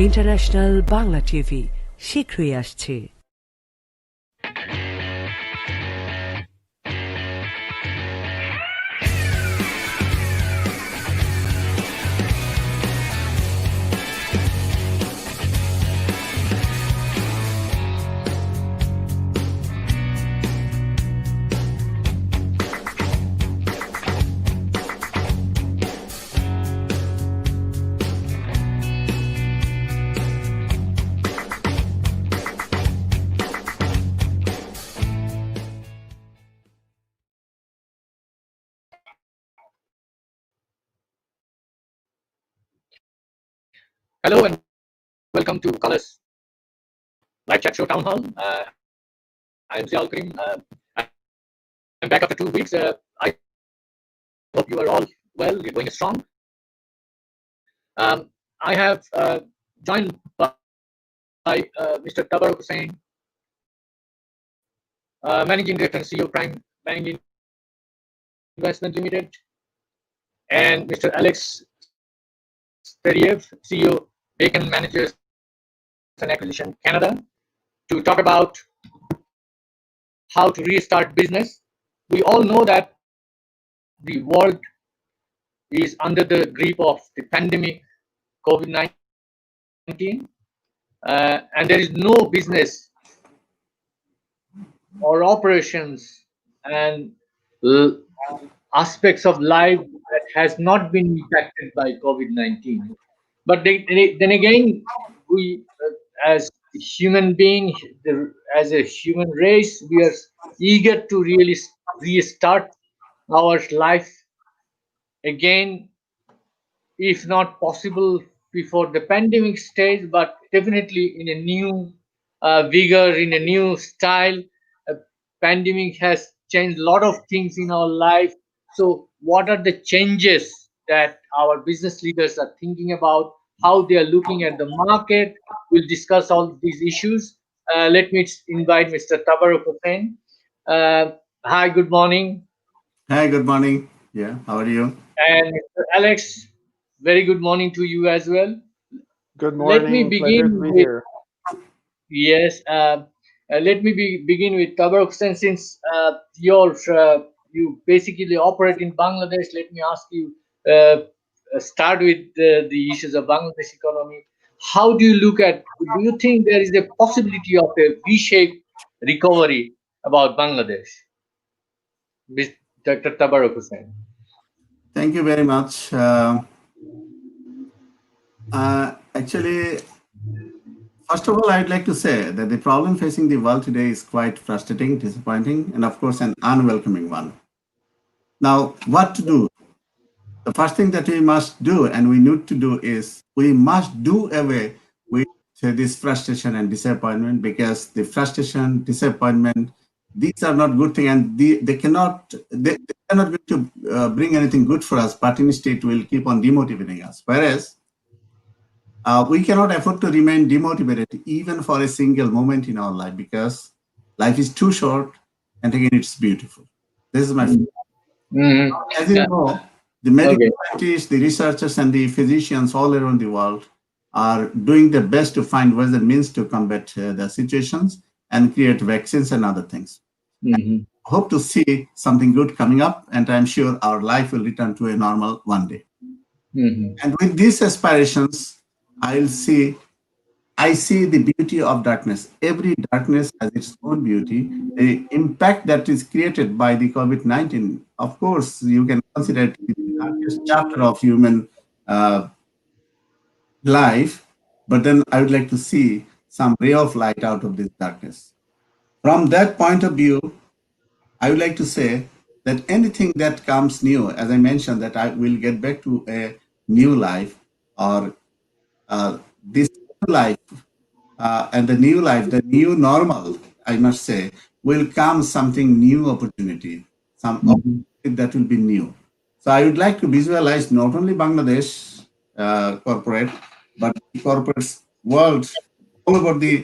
International Bangla TV শীঘ্রই আসছে। Hello and welcome to Colors Live Chat Show Town Hall. I am Ziaul Karim. I'm back after 2 weeks. I hope you are all well. You're going strong. I have joined by Mr. Tabarak Hossain, Managing Director and CEO Prime Bank Investment Ltd, and Mr. Alex Shteriev, CEO Bacon Managers and Acquisition Canada, to talk about how to restart business. We all know that the world is under the grip of the pandemic COVID-19, and there is no business or operations and aspects of life that has not been impacted by COVID-19. But then again, we as human beings, as a human race, we are eager to really restart our life again, if not possible before the pandemic stage, but definitely in a new vigor, in a new style. Pandemic has changed a lot of things in our life. So what are the changes that our business leaders are thinking about, how they are looking at the market? We'll discuss all these issues. Let me invite Mr. Tabarak Hossain. Hi, good morning. Hi, good morning. Yeah, how are you? And Mr. Alex, very good morning to you as well. Good morning. Let me begin with here. Yes. Let me begin with Tabarak Hossain. Since you basically operate in Bangladesh, let me ask you, start with the issues of Bangladesh economy. How do you look at? Do you think there is a possibility of a V-shaped recovery about Bangladesh, Dr. Tabarak Hossain? Thank you very much. Actually, first of all, I'd like to say that the problem facing the world today is quite frustrating, disappointing, and of course, an unwelcoming one. Now, what to do? The first thing that we must do and we need to do is we must do away with this frustration and disappointment, because the frustration, disappointment, these are not good things, and they cannot going to bring anything good for us, but instead it will keep on demotivating us. Whereas we cannot afford to remain demotivated even for a single moment in our life, because life is too short and again it's beautiful. This is my as you know, the medical scientists, the researchers, and the physicians all around the world are doing their best to find ways and means to combat the situations and create vaccines and other things. Hope to see something good coming up, and I'm sure our life will return to a normal one day. And with these aspirations, I see the beauty of darkness. Every darkness has its own beauty. The impact that is created by the COVID-19, of course, you can consider it the darkest chapter of human life, but then I would like to see some ray of light out of this darkness. From that point of view, I would like to say that anything that comes new, as I mentioned, that I will get back to a new life, or this life, and the new life, the new normal, I must say, will come something new opportunity, some opportunity that will be new. So I would like to visualize not only Bangladesh corporate, but the corporate world all over the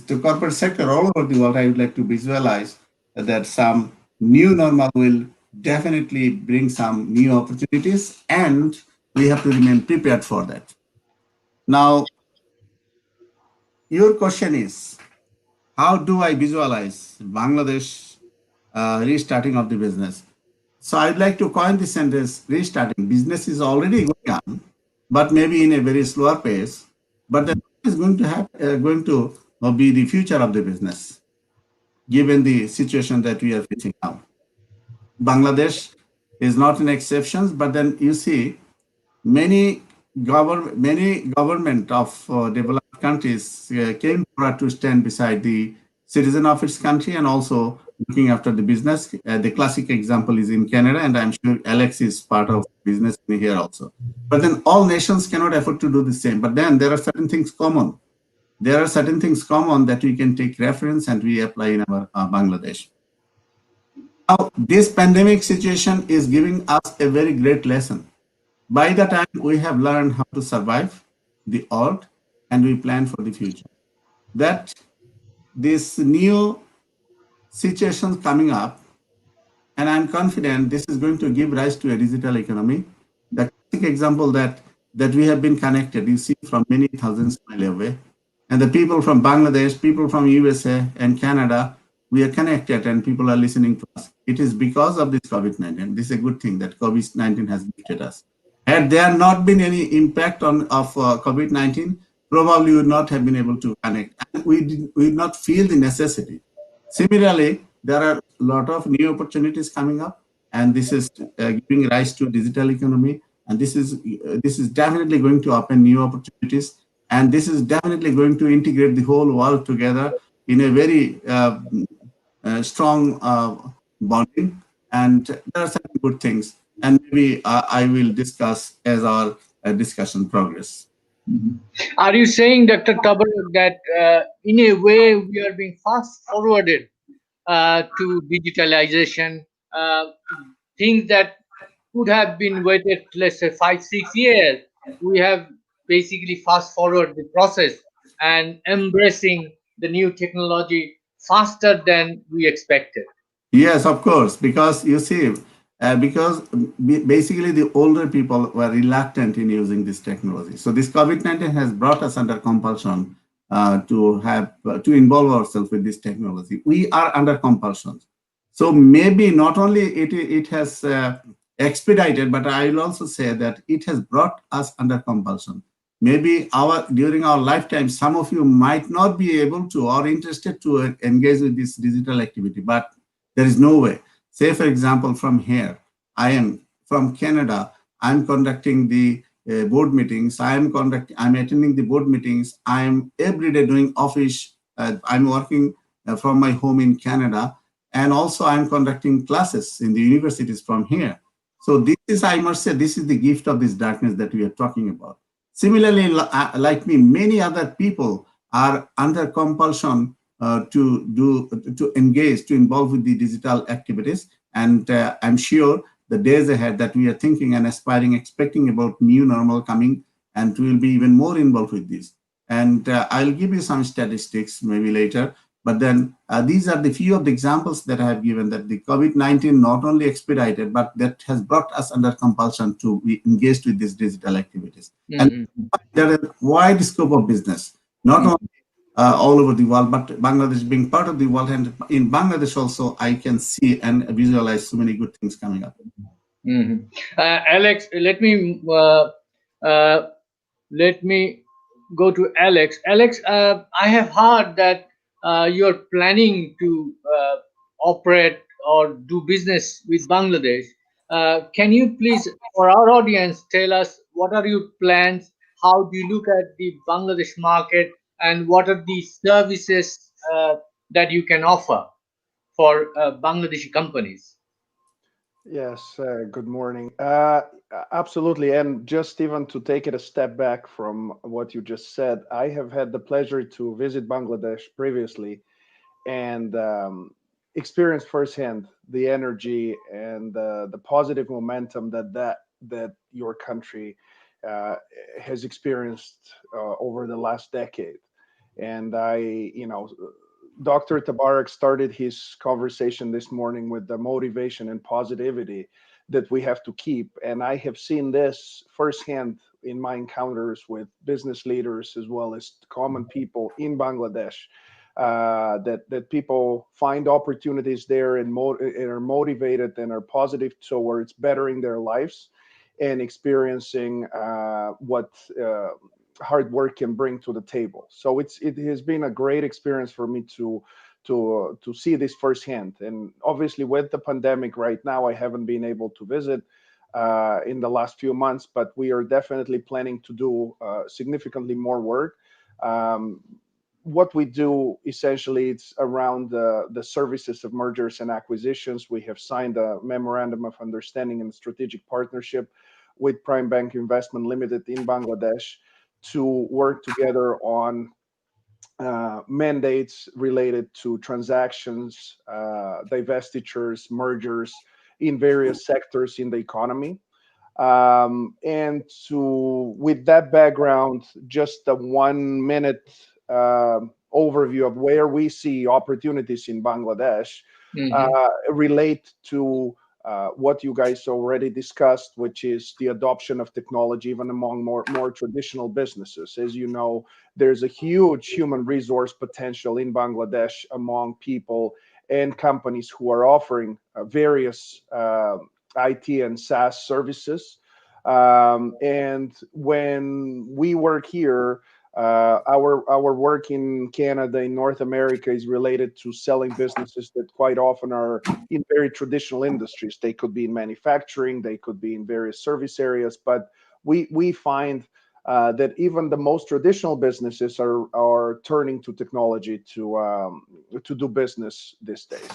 the corporate sector all over the world. I would like to visualize that some new normal will definitely bring some new opportunities, and we have to remain prepared for that. Now, your question is, how do I visualize Bangladesh restarting of the business? So I'd like to coin the sentence restarting. Business is already going on, but maybe in a very slower pace. But that is going to have be the future of the business, given the situation that we are facing now. Bangladesh is not an exception, but then you see many government of developed countries came forward to stand beside the citizen of its country and also looking after the business. The classic example is in Canada, and I'm sure Alex is part of business here also. But then all nations cannot afford to do the same. But then there are certain things common. There are certain things common that we can take reference and we apply in our Bangladesh. Now, this pandemic situation is giving us a very great lesson. By the time we have learned how to survive the old and we plan for the future, that this new situation coming up, and I'm confident this is going to give rise to a digital economy. The classic example that we have been connected, you see from many thousands miles away, and the people from Bangladesh, people from USA and Canada, we are connected and people are listening to us. It is because of this COVID-19. This is a good thing that COVID-19 has gifted us. Had there not been any impact of COVID-19, probably we would not have been able to connect. And we did not feel the necessity. Similarly, there are a lot of new opportunities coming up, and this is giving rise to digital economy. And this is definitely going to open new opportunities, and this is definitely going to integrate the whole world together in a very strong bonding. And there are some good things, and maybe I will discuss as our discussion progress. Are you saying, Dr. Tabarak, that in a way we are being fast forwarded to digitalization? Things that could have been waited, let's say, 5, 6 years, we have basically fast forward the process and embracing the new technology faster than we expected. Yes, of course, because you see, because basically the older people were reluctant in using this technology. So this COVID-19 has brought us under compulsion to involve ourselves with this technology. We are under compulsion. So maybe not only it has expedited, but I will also say that it has brought us under compulsion. Maybe during our lifetime, some of you might not be able to or interested to engage with this digital activity, but there is no way. Say, for example, from here, I am from Canada. I'm conducting the board meetings. I'm attending the board meetings. I'm every day doing office. I'm working from my home in Canada, and also I'm conducting classes in the universities from here. So this is, I must say, this is the gift of this darkness that we are talking about. Similarly, like me, many other people are under compulsion to engage, to involve with the digital activities. And I'm sure the days ahead that we are thinking and aspiring, expecting about new normal coming, and we will be even more involved with this. And I'll give you some statistics maybe later. But then these are the few of the examples that I have given, that the COVID-19 not only expedited, but that has brought us under compulsion to be engaged with these digital activities. And there is a wide scope of business, not only all over the world, but Bangladesh being part of the world. And in Bangladesh also, I can see and visualize so many good things coming up. Alex, let me go to Alex. Alex, I have heard that you're planning to operate or do business with Bangladesh. Can you please, for our audience, tell us what are your plans? How do you look at the Bangladesh market, and what are the services that you can offer for Bangladeshi companies? Yes, good morning. Absolutely. And just even to take it a step back from what you just said, I have had the pleasure to visit Bangladesh previously and experience firsthand the energy and the positive momentum that your country has experienced over the last decade. And Dr. Tabarak started his conversation this morning with the motivation and positivity that we have to keep. And I have seen this firsthand in my encounters with business leaders as well as common people in Bangladesh. That people find opportunities there and are motivated and are positive towards bettering their lives and experiencing what hard work can bring to the table. So it has been a great experience for me to see this firsthand. And obviously, with the pandemic right now, I haven't been able to visit in the last few months, but we are definitely planning to do significantly more work. What we do essentially, it's around the services of mergers and acquisitions. We have signed a memorandum of understanding and strategic partnership with Prime Bank Investment Ltd in Bangladesh to work together on mandates related to transactions, divestitures, mergers in various sectors in the economy. And with that background, just a 1 minute overview of where we see opportunities in Bangladesh relate to what you guys already discussed, which is the adoption of technology even among more traditional businesses. As you know, there's a huge human resource potential in Bangladesh among people and companies who are offering various IT and SaaS services. And when we work here, our work in Canada, in North America, is related to selling businesses that quite often are in very traditional industries. They could be in manufacturing, they could be in various service areas, but we find that even the most traditional businesses are turning to technology to do business these days.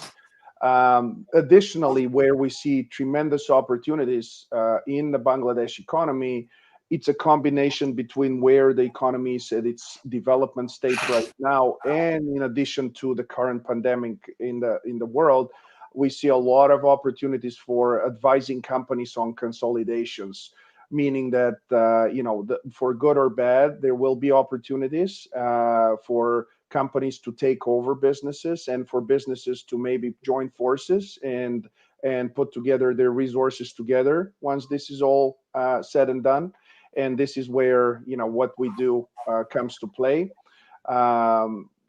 Additionally, where we see tremendous opportunities in the Bangladesh economy, it's a combination between where the economy is at its development stage right now, and in addition to the current pandemic in the world, we see a lot of opportunities for advising companies on consolidations, meaning that for good or bad, there will be opportunities for companies to take over businesses and for businesses to maybe join forces and put together their resources together once this is all said and done. And this is where what we do comes to play.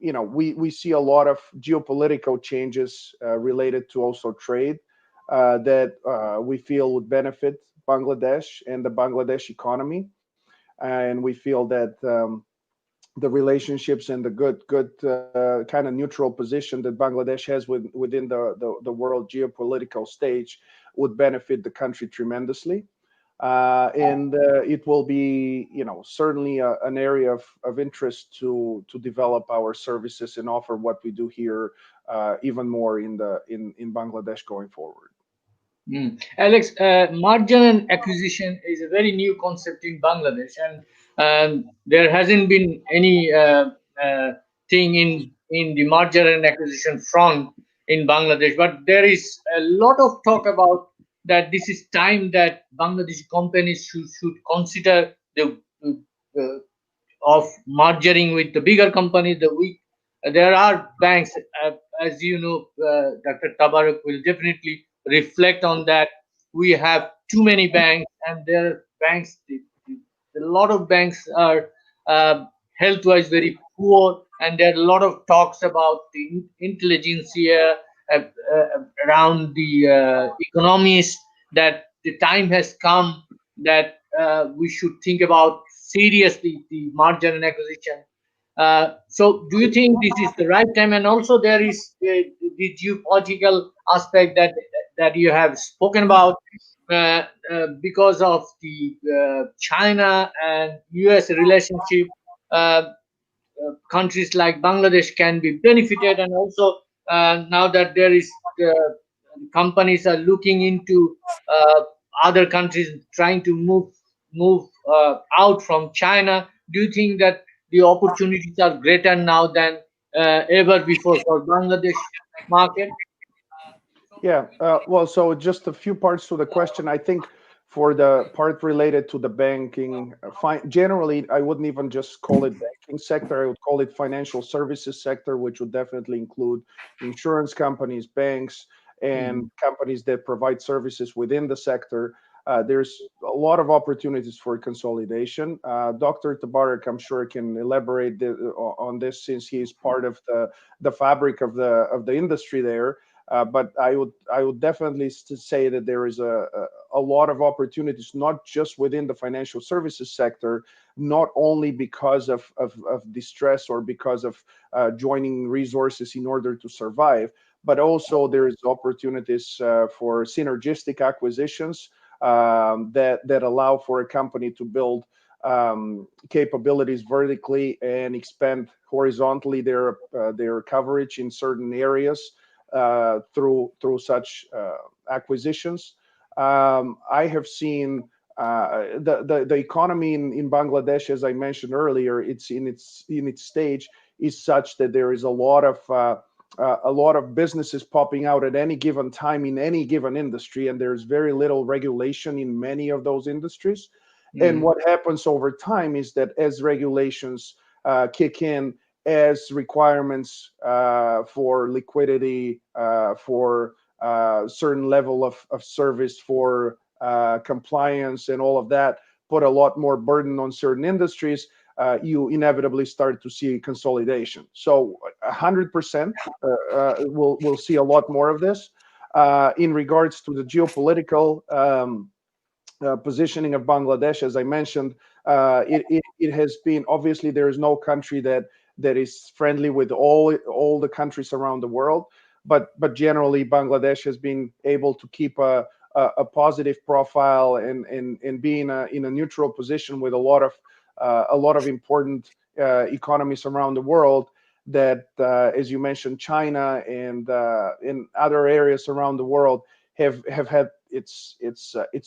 We see a lot of geopolitical changes related to also trade that we feel would benefit Bangladesh and the Bangladesh economy, and we feel that the relationships and the good kind of neutral position that Bangladesh has within the world geopolitical stage would benefit the country tremendously. And it will be, certainly an area of interest to develop our services and offer what we do here even more in Bangladesh going forward. Alex, merger and acquisition is a very new concept in Bangladesh, and there hasn't been any thing in the merger and acquisition front in Bangladesh. But there is a lot of talk about that. This is time that Bangladeshi companies should consider the of merging with the bigger companies. There are banks, as you know, Dr. Tabarak will definitely reflect on that. We have too many banks, and there are banks. A lot of banks are health-wise very poor, and there are a lot of talks about the intelligence here around the economies. That the time has come that we should think about seriously the merger and acquisition. So do you think this is the right time? And also there is the geopolitical aspect that you have spoken about because of the China and US relationship. Countries like Bangladesh can be benefited, and also now that there is companies are looking into other countries trying to move out from China. Do you think that the opportunities are greater now than ever before for Bangladesh market? Yeah, well, so just a few parts to the question. I think for the part related to the banking, generally, I wouldn't even just call it banking sector. I would call it financial services sector, which would definitely include insurance companies, banks, and companies that provide services within the sector, there's a lot of opportunities for consolidation. Dr. Tabarak, I'm sure, can elaborate on this since he is part of the fabric of the industry there. But I would definitely say that there is a lot of opportunities, not just within the financial services sector, not only because of distress or because of joining resources in order to survive, but also there's opportunities for synergistic acquisitions that allow for a company to build capabilities vertically and expand horizontally their coverage in certain areas through such acquisitions. I have seen the economy in Bangladesh, as I mentioned earlier, it's in its stage is such that there is a lot of businesses popping out at any given time in any given industry, and there's very little regulation in many of those industries. And what happens over time is that as regulations kick in, as requirements for liquidity, for certain level of service, for compliance and all of that, put a lot more burden on certain industries, you inevitably start to see consolidation. So 100% we'll see a lot more of this. In regards to the geopolitical positioning of Bangladesh, as I mentioned, it has been, obviously there is no country that is friendly with all the countries around the world, but generally Bangladesh has been able to keep a positive profile and be in a neutral position with a lot of important economies around the world that, as you mentioned, China and in other areas around the world have had its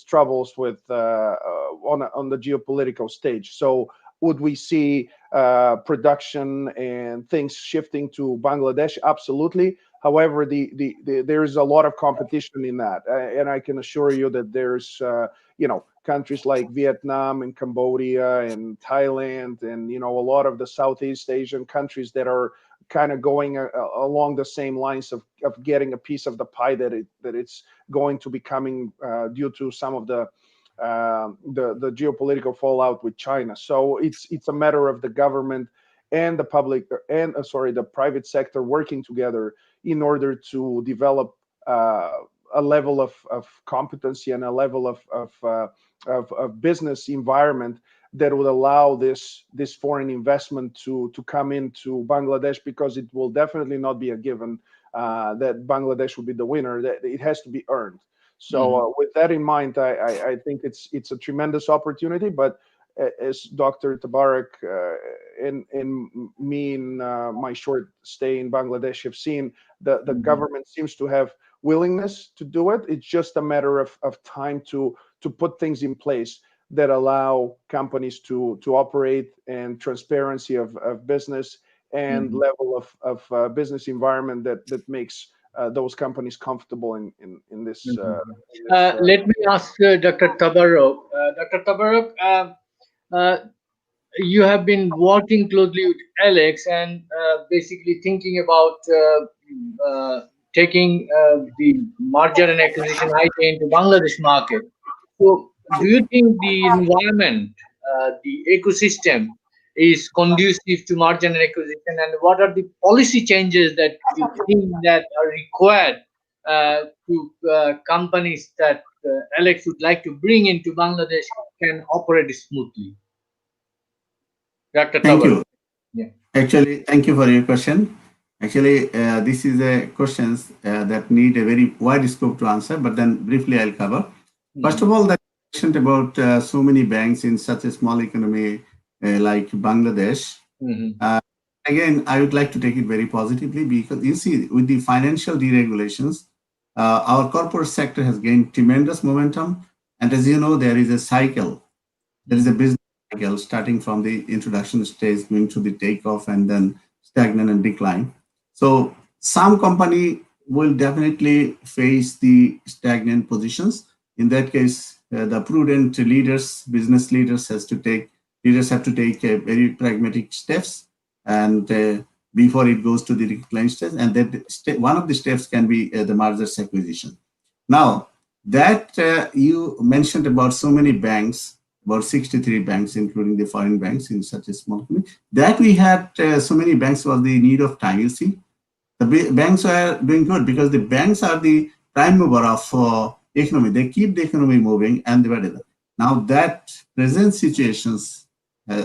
troubles with on the geopolitical stage. So would we see production and things shifting to Bangladesh? Absolutely. However, there is a lot of competition in that, and I can assure you that there's countries like Vietnam and Cambodia and Thailand and a lot of the Southeast Asian countries that are kind of going along the same lines of getting a piece of the pie that it's going to be coming due to some of the geopolitical fallout with China. So it's a matter of the government and the public and the private sector working together in order to develop a level of competency and a level of business environment that would allow this foreign investment to come into Bangladesh, because it will definitely not be a given that Bangladesh will be the winner. That it has to be earned. So with that in mind, I think it's a tremendous opportunity. But as Dr. Tabarak and me in my short stay in Bangladesh have seen, the government seems to have willingness to do it. It's just a matter of time to put things in place that allow companies to operate, and transparency of business and level of business environment that makes those companies comfortable in this. Let me ask Dr. Tabarak. Dr. Tabarak, you have been working closely with Alex and basically thinking about taking the merger and acquisition idea into Bangladesh market. So, do you think the environment, the ecosystem, is conducive to merger and acquisition, and what are the policy changes that you think that are required to companies that Alex would like to bring into Bangladesh can operate smoothly? Dr. Thank Tabarak. you. Yeah. Actually, thank you for your question. Actually, this is a questions that need a very wide scope to answer, but then briefly I'll cover. First of all, that question about so many banks in such a small economy like Bangladesh. Again, I would like to take it very positively, because you see, with the financial deregulations, our corporate sector has gained tremendous momentum. And as you know, there is a cycle. There is a business cycle starting from the introduction stage, going to the takeoff, and then stagnant and decline. So some company will definitely face the stagnant positions. In that case, the prudent leaders, business leaders have to take very pragmatic steps, and before it goes to the reclaim stage, and then one of the steps can be the mergers acquisition. Now, that you mentioned about so many banks, about 63 banks, including the foreign banks in such a small community, that we had so many banks was the need of time. You see, the banks are doing good because the banks are the prime mover of economy. They keep the economy moving and the now that present situations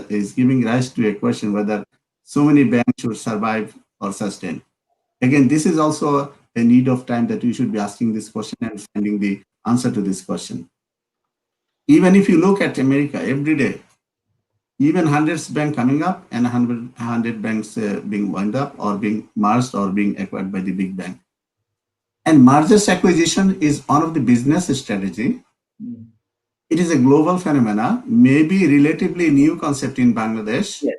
is giving rise to a question whether so many banks should survive or sustain. Again, this is also a need of time that we should be asking this question and finding the answer to this question. Even if you look at America every day, even hundreds banks coming up and 100 banks being wound up or being merged or being acquired by the big bank. And mergers acquisition is one of the business strategy. It is a global phenomena, maybe relatively new concept in Bangladesh. Yes.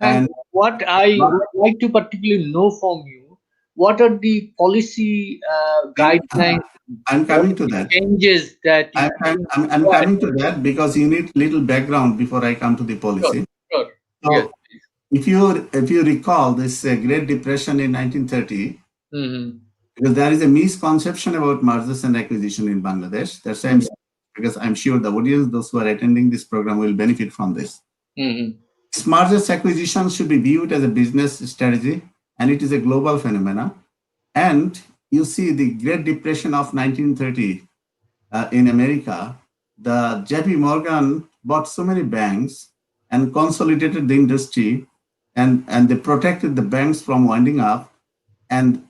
And what I would like to particularly know from you, what are the policy guidelines? I'm coming to that. Changes that you I'm coming to that because you need little background before I come to the policy. Sure. So Yes. if you recall this Great Depression in 1930, because there is a misconception about mergers and acquisition in Bangladesh. That's why because I'm sure the audience, those who are attending this program, will benefit from this. Mergers acquisition should be viewed as a business strategy, and it is a global phenomena. And you see the Great Depression of 1930 in America, the JP Morgan bought so many banks and consolidated the industry, and they protected the banks from winding up. And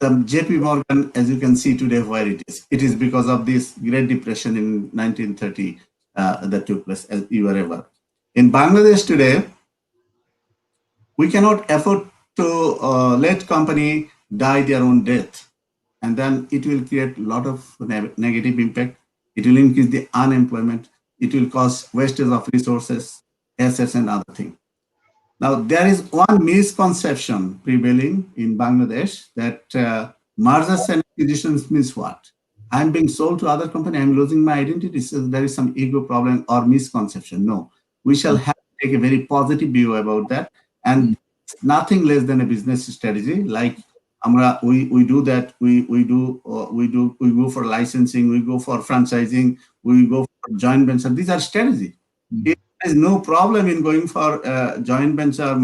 the JP Morgan, as you can see today, where it is. It is because of this Great Depression in 1930 that took place, as you were aware. In Bangladesh today, we cannot afford to let company die their own death, and then it will create a lot of negative impact. It will increase the unemployment. It will cause wastage of resources, assets, and other things. Now, there is one misconception prevailing in Bangladesh that mergers and acquisitions means what? I'm being sold to other company, I'm losing my identity, so there is some ego problem or misconception. No, we shall have to take a very positive view about that, and nothing less than a business strategy. Like we do that, we go for licensing, we go for franchising, we go for joint venture. These are strategy. There is no problem in going for joint venture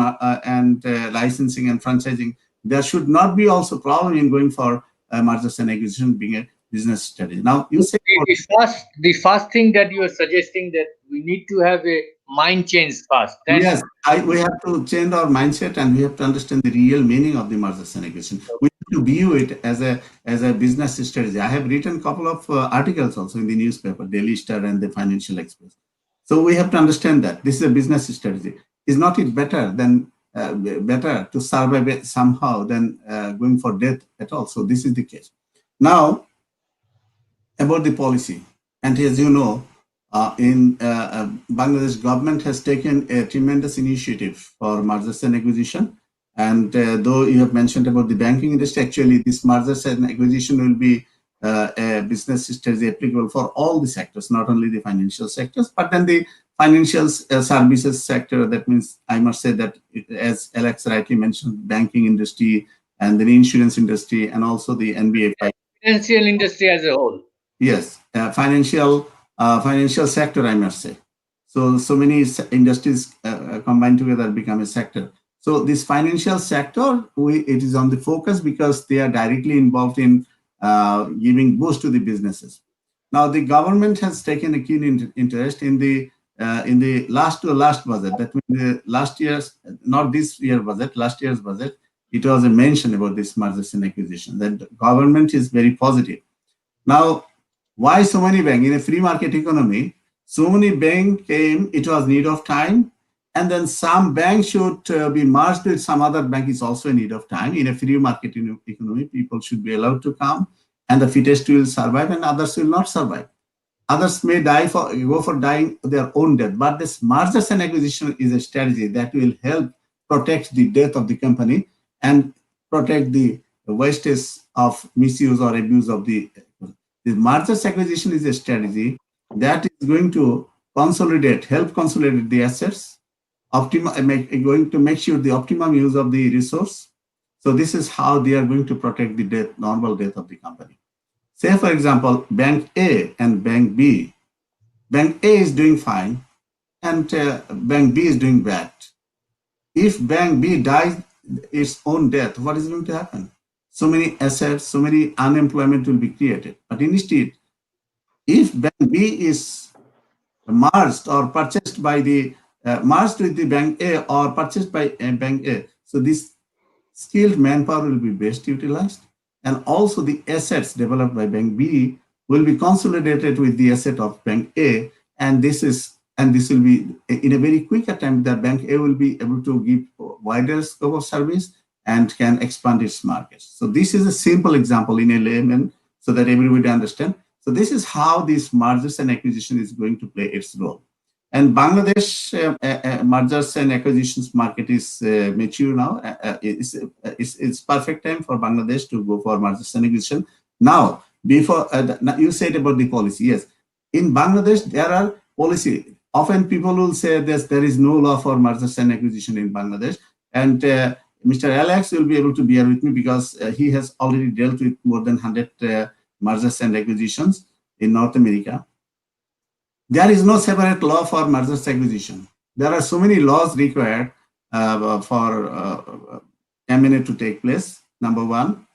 and licensing and franchising. There should not be also problem in going for mergers and acquisition being a business strategy. Now, you say the first thing that you are suggesting that we need to have a mind change first. Yes, we have to change our mindset and we have to understand the real meaning of the mergers and acquisition. We have to view it as a business strategy. I have written a couple of articles also in the newspaper, Daily Star and the Financial Express. So we have to understand that this is a business strategy. Is not it better to survive it somehow than going for death at all? So this is the case. Now, about the policy, and as you know, in Bangladesh government has taken a tremendous initiative for mergers and acquisition. And though you have mentioned about the banking industry, actually this mergers and acquisition will be a business strategy applicable for all the sectors, not only the financial sectors, but then the financial services sector. That means I must say that as Alex rightly mentioned, banking industry and the insurance industry and also the NBFI. Financial industry as a whole. Yes, financial sector, I must say. So many industries combined together become a sector. So this financial sector, it is on the focus because they are directly involved in giving boost to the businesses. Now, the government has taken a keen interest in the last budget. That means the last year's, not this year budget, last year's budget. It was a mention about this mergers and acquisition. That the government is very positive. Now, why so many banks in a free market economy? So many banks came. It was need of time. And then some banks should be merged with some other bank is also in need of time. In a free market economy, people should be allowed to come, and the fittest will survive, and others will not survive. Others may go for dying their own death. But this mergers and acquisition is a strategy that will help protect the death of the company and protect the wastage of misuse or abuse of the. The mergers acquisition is a strategy that is going to help consolidate the assets going to make sure the optimum use of the resource. So this is how they are going to protect the normal death of the company. Say, for example, Bank A and Bank B. Bank A is doing fine, and Bank B is doing bad. If Bank B dies its own death, what is going to happen? So many assets, so many unemployment will be created. But instead, if Bank B is merged or purchased by the merged with the Bank A or purchased by Bank A, so this skilled manpower will be best utilized, and also the assets developed by Bank B will be consolidated with the asset of Bank A, and this will be in a very quick attempt that Bank A will be able to give wider scope of service and can expand its markets. So this is a simple example in a layman so that everybody understand. So this is how this mergers and acquisition is going to play its role. And Bangladesh mergers and acquisitions market is mature now. It's perfect time for Bangladesh to go for mergers and acquisition. Now, before you said about the policy, yes, in Bangladesh there are policy. Often people will say that there is no law for mergers and acquisition in Bangladesh, and Mr. Alex will be able to bear with me because he has already dealt with more than 100 mergers and acquisitions in North America. There is no separate law for mergers acquisition. There are so many laws required for M&A to take place, number one.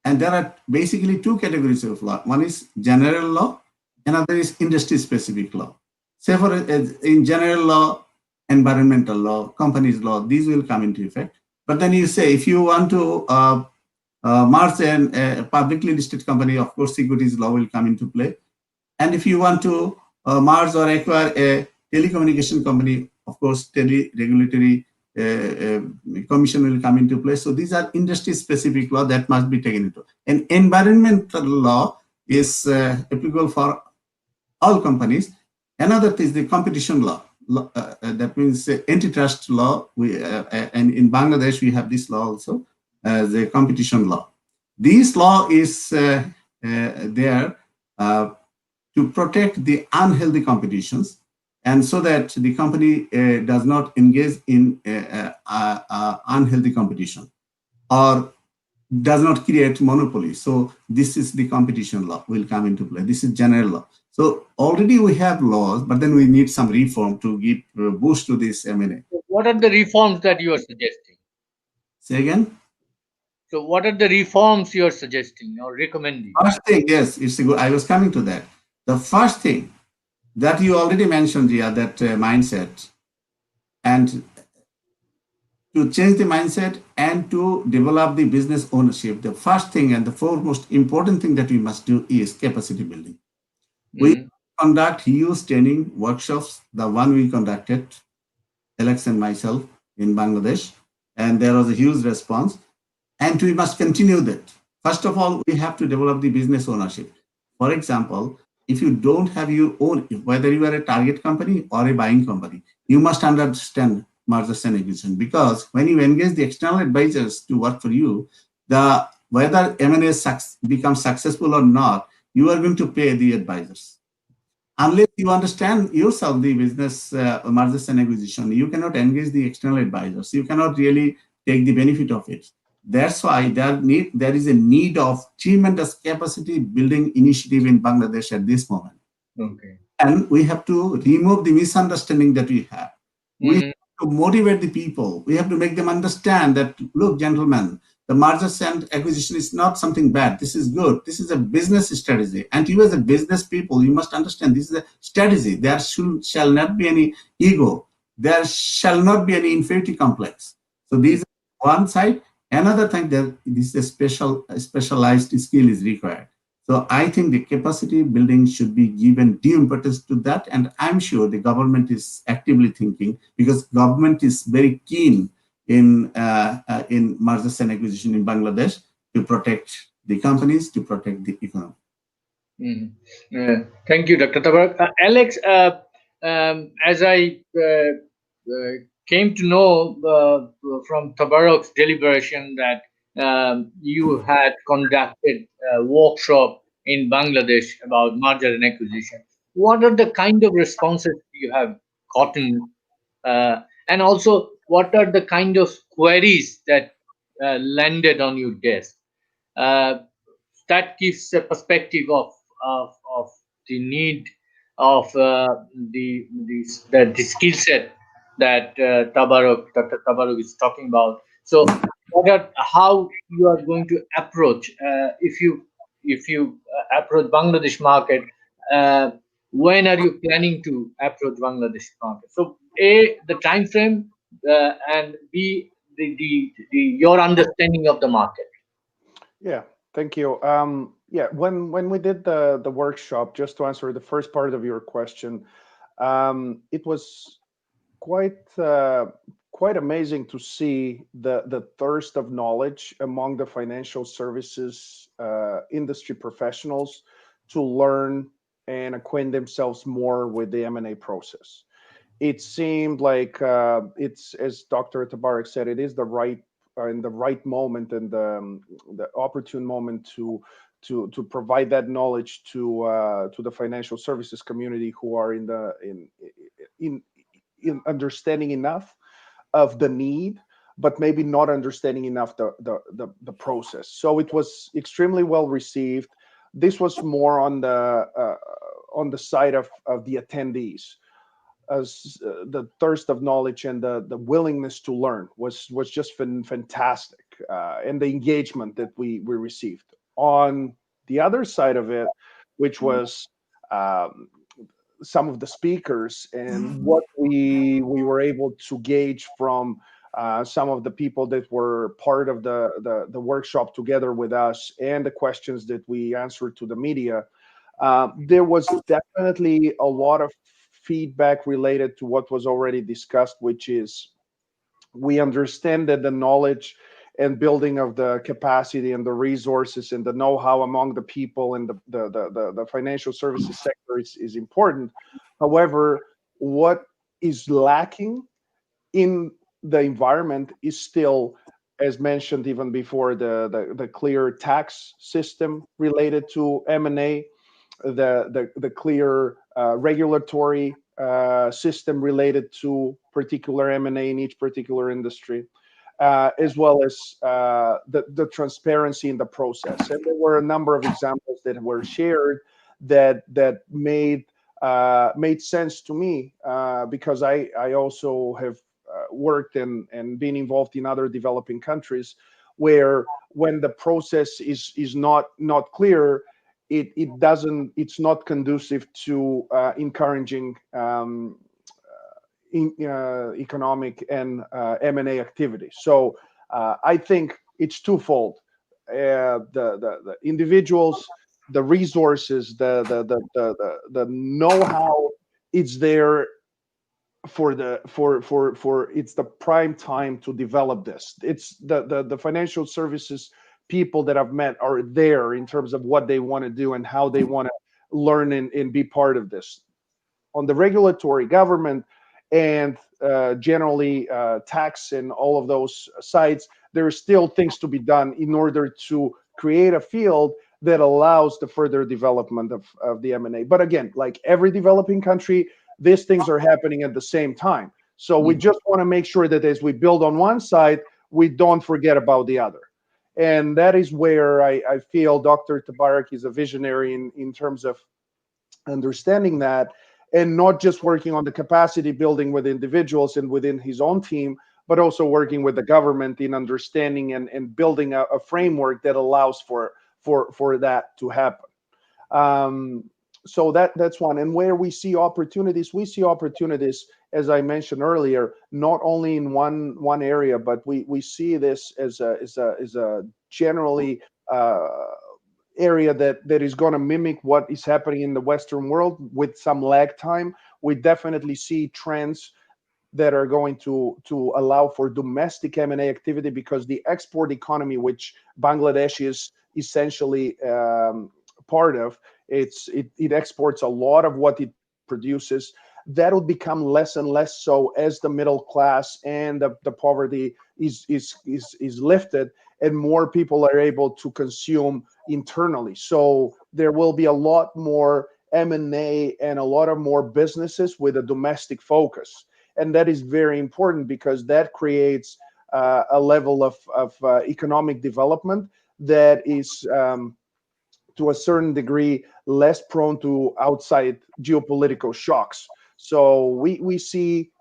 And there are basically two categories of law. One is general law, another is industry-specific law. Say for in general law, environmental law, companies law, these will come into effect. But then you say, if you want to merge a publicly listed company, of course, securities law will come into play. And if you want to merge or acquire a telecommunication company, of course, regulatory commission will come into play. So these are industry-specific law that must be taken into. And environmental law is applicable for all companies. Another is the competition law. That means antitrust law. And in Bangladesh, we have this law also, the competition law. This law is there to protect the unhealthy competitions, and so that the company does not engage in unhealthy competition or does not create monopoly. So this is the competition law will come into play. This is general law. So already we have laws, but then we need some reform to give boost to this M&A. What are the reforms that you are suggesting? Say again? So what are the reforms you are suggesting or recommending? First thing, yes, it's good. I was coming to that. The first thing that you already mentioned, Jia, that mindset, and to change the mindset and to develop the business ownership, the first thing and the foremost important thing that we must do is capacity building. We conduct huge training workshops. The one we conducted, Alex and myself, in Bangladesh, and there was a huge response. And we must continue that. First of all, we have to develop the business ownership. For example, if you don't have your own, whether you are a target company or a buying company, you must understand mergers and acquisition, because when you engage the external advisors to work for you, whether M&A becomes successful or not, you are going to pay the advisors. Unless you understand yourself the business mergers and acquisition, you cannot engage the external advisors. You cannot really take the benefit of it. That's why there is a need of tremendous capacity building initiative in Bangladesh at this moment. Okay. And we have to remove the misunderstanding that we have. We have to motivate the people. We have to make them understand that, look, gentlemen, the mergers and acquisition is not something bad. This is good. This is a business strategy. And you as a business people, you must understand this is a strategy. There shall not be any ego. There shall not be any inferiority complex. So these are one side. Another thing, that this is a specialized skill is required. So I think the capacity building should be given due importance to that. And I'm sure the government is actively thinking, because government is very keen in mergers and acquisition in Bangladesh to protect the companies, to protect the economy. Thank you, Dr. Tabarak. Alex, as I came to know from Tabarak's deliberation that you had conducted a workshop in Bangladesh about merger and acquisition. What are the kind of responses you have gotten? And also, what are the kind of queries that landed on your desk? Uh, that gives a perspective of the need of the skill set that Dr. Tabarak is talking about. So, how you are going to approach if you approach Bangladesh market? Uh, when are you planning to approach Bangladesh market? So, A, the time frame, and B, the your understanding of the market. Yeah, thank you. Yeah, when we did the workshop, just to answer the first part of your question, it was quite quite amazing to see the thirst of knowledge among the financial services industry professionals to learn and acquaint themselves more with the M&A process. It seemed like it's, as Dr. Tabarak said, it is the right in the right moment and the opportune moment to provide that knowledge to the financial services community who are in in understanding enough of the need, but maybe not understanding enough the process. So it was extremely well received. This was more on the side of the attendees, as the thirst of knowledge and the willingness to learn was just fantastic, and the engagement that we received. On the other side of it, which was um, some of the speakers and what we were able to gauge from some of the people that were part of the workshop together with us, and the questions that we answered to the media, there was definitely a lot of feedback related to what was already discussed, which is we understand that the knowledge and building of the capacity and the resources and the know-how among the people in the financial services sector is important. However, what is lacking in the environment is still, as mentioned even before, the clear tax system related to M&A, the clear regulatory system related to particular M&A in each particular industry, as well as the transparency in the process. And there were a number of examples that were shared that made sense to me, because I also have worked and been involved in other developing countries where when the process is not clear, it's not conducive to encouraging economic and M&A activity. So I think it's twofold: the individuals, the resources, the know-how. It's there for it's the prime time to develop this. It's the financial services people that I've met are there in terms of what they want to do and how they want to learn and be part of this. On the regulatory government and generally tax and all of those sides, there are still things to be done in order to create a field that allows the further development of the M&A. But again, like every developing country, these things are happening at the same time. So we just want to make sure that as we build on one side, we don't forget about the other. And that is where I feel Dr. Tabarak is a visionary in terms of understanding that, and not just working on the capacity building with individuals and within his own team, but also working with the government in understanding and building a framework that allows for that to happen. So that's one. And where we see opportunities, as I mentioned earlier, not only in one area, but we see this as a generally area that is going to mimic what is happening in the Western world with some lag time. We definitely see trends that are going to allow for domestic M&A activity, because the export economy, which Bangladesh is essentially part of, it exports a lot of what it produces. That will become less and less so as the middle class and the poverty is lifted, and more people are able to consume internally. So there will be a lot more M&A and a lot of more businesses with a domestic focus. and that is very important because that creates a level of economic development that is to a certain degree less prone to outside geopolitical shocks. So we see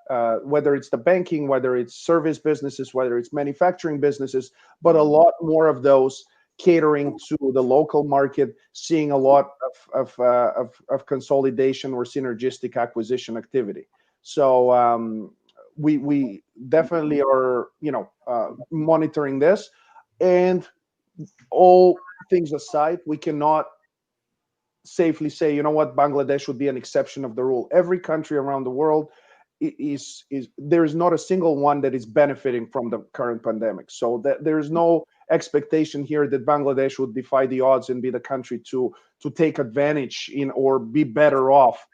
whether it's the banking, whether it's service businesses, whether it's manufacturing businesses, but a lot more of those catering to the local market, seeing a lot of consolidation or synergistic acquisition activity. So we definitely are monitoring this, and all things aside, we cannot safely say, you know what, Bangladesh would be an exception of the rule. Every country around the world is there is not a single one that is benefiting from the current pandemic. So that there is no expectation here that Bangladesh would defy the odds and be the country to take advantage in or be better off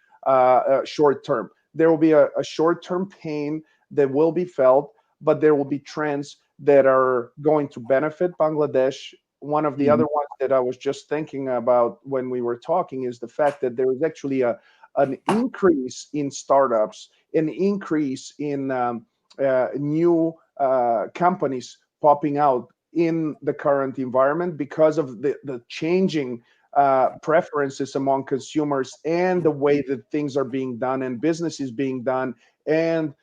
short term. There will be a short term pain that will be felt, but there will be trends that are going to benefit Bangladesh. One of the other ones that I was just thinking about when we were talking is the fact that there is actually an increase in startups, an increase in new companies popping out in the current environment because of the changing preferences among consumers and the way that things are being done and business is being done, and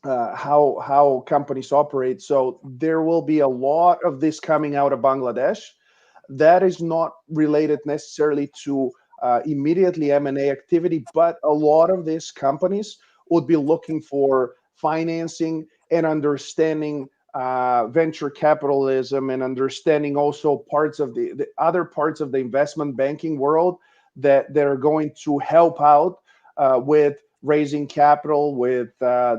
how companies operate. So there will be a lot of this coming out of Bangladesh. That is not related necessarily to immediately M&A activity, but a lot of these companies would be looking for financing and understanding venture capitalism and understanding also parts of the other parts of the investment banking world that are going to help out with raising capital, with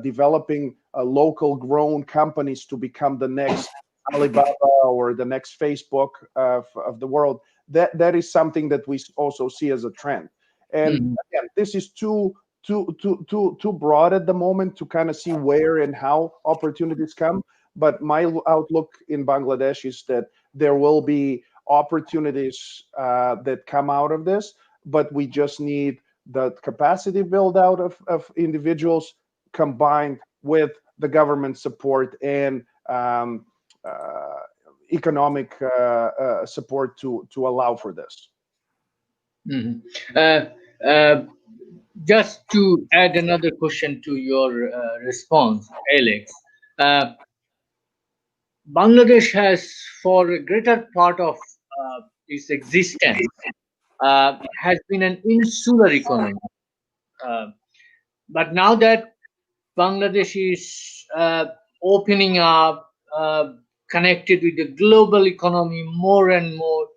developing local grown companies to become the next Alibaba or the next Facebook of the world. That is something that we also see as a trend. And again, this is too broad at the moment to kind of see where and how opportunities come. But my outlook in Bangladesh is that there will be opportunities that come out of this, but we just need the capacity build out of individuals combined with the government support and economic support to allow for this. Just to add another question to your response, Alex, Bangladesh has, for a greater part of its existence, has been an insular economy. But now that Bangladesh is opening up, connected with the global economy more and more,